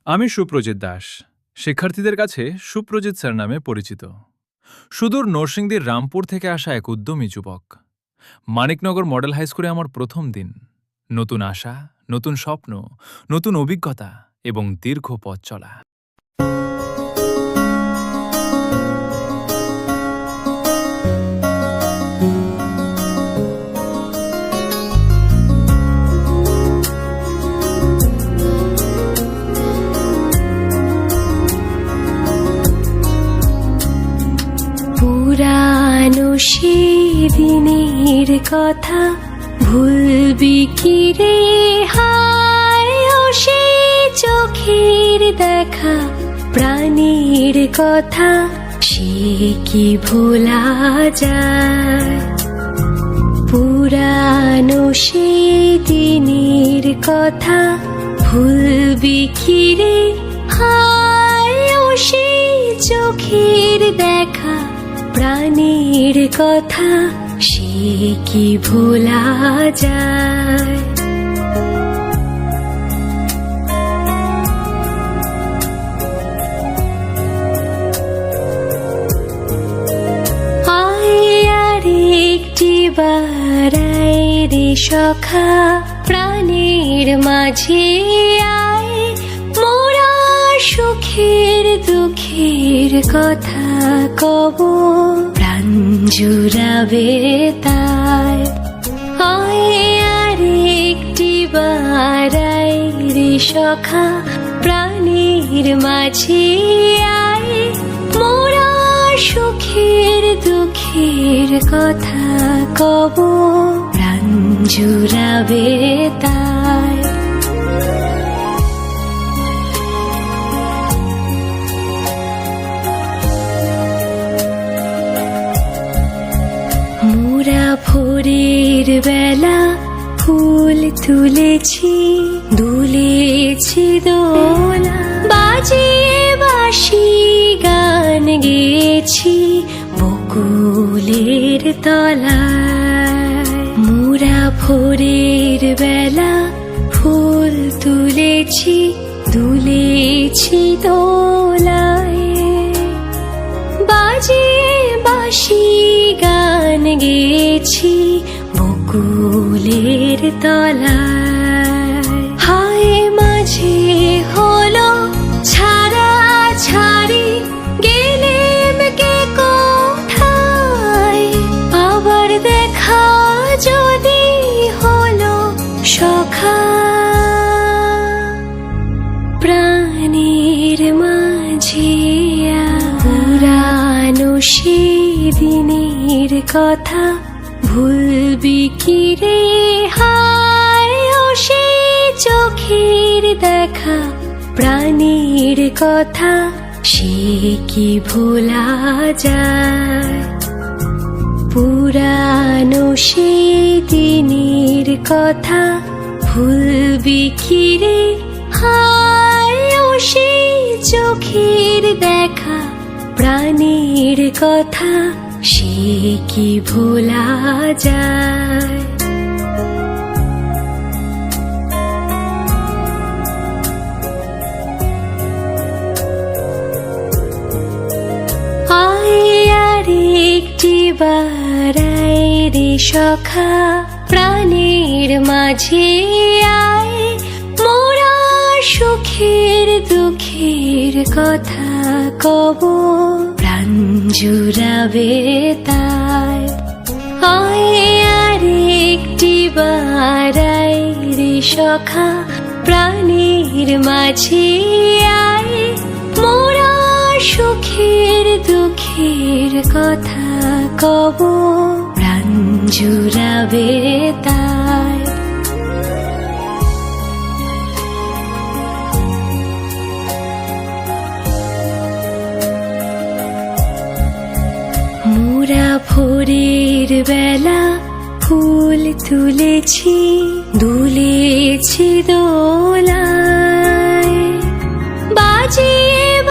আমি সুপ্রজিৎ দাস, শিক্ষার্থীদের কাছে সুপ্রজিৎ স্যার নামে পরিচিত। সুদূর নরসিংদীর রামপুর থেকে আসা এক উদ্যমী যুবক। মানিকনগর মডেল হাইস্কুলে আমার প্রথম দিন। নতুন আশা, নতুন স্বপ্ন, নতুন অভিজ্ঞতা এবং দীর্ঘ পথ চলা। পুরানো সেদিনের কথা ভুলবি কি রে? হায় ও সে চোখের দেখা, প্রাণীর কথা সে কি ভোলা যায়? পুরানো সেদিনের কথা ভুলবি কি রে? হায় ও সে চোখের দেখা, প্রাণীর কথা সে কি ভোলা যায়? আয় আর একটি বার আয় রে সখা, প্রাণীর মাঝে আয়, মোরা সুখের দুঃখের কথা কব, প্রাণ জুড়াবে তাই। আয় আর একটি বার আয় রে সখা, প্রাণীর মাঝে আয়, মোরা সুখের দুঃখের কথা কব, প্রাণ জুড়াবে তাই। মোরা ভোরের বেলা ফুল তুলেছি, দুলেছি দোলা, বাজিয়ে বাঁশি গান গেয়েছি বকুলের তলায়। মোরা ভোরের বেলা ফুল তুলেছি, দুলেছি দোলায়, বাজিয়ে বাঁশি গান গেয়েছি বকুলের তলায়। হায় মাঝে হলো ছাড়া ছাড়ি, গেলেম কে কোথায়? আবার দেখা যদি হলো সখা, প্রাণীর মাঝে পুরানো সেদিনের কথা ভুলবি কি রে? হায় ও সে চোখের দেখা, প্রাণীর কথা সে কি ভোলা যায়? পুরানো সেদিনের কথা ভুলবি কি রে? হায় ও সে চোখের দেখা, প্রাণীর কথা সে কি ভোলা যায়? আয় আর একটি বার আয় রে সখা, প্রাণীর মাঝে আয়, মোরা সুখের দুঃখের কথা কব, প্রাণ জুড়াবে তাই। আয় আর একটি বার আয় রে সখা, প্রাণীর মাঝে আয়, মোরা সুখের দুঃখের কথা কব, প্রাণ জুড়াবে তাই। মোরা ভোরের বেলা ফুল তুলেছি, দুলেছি দোলা,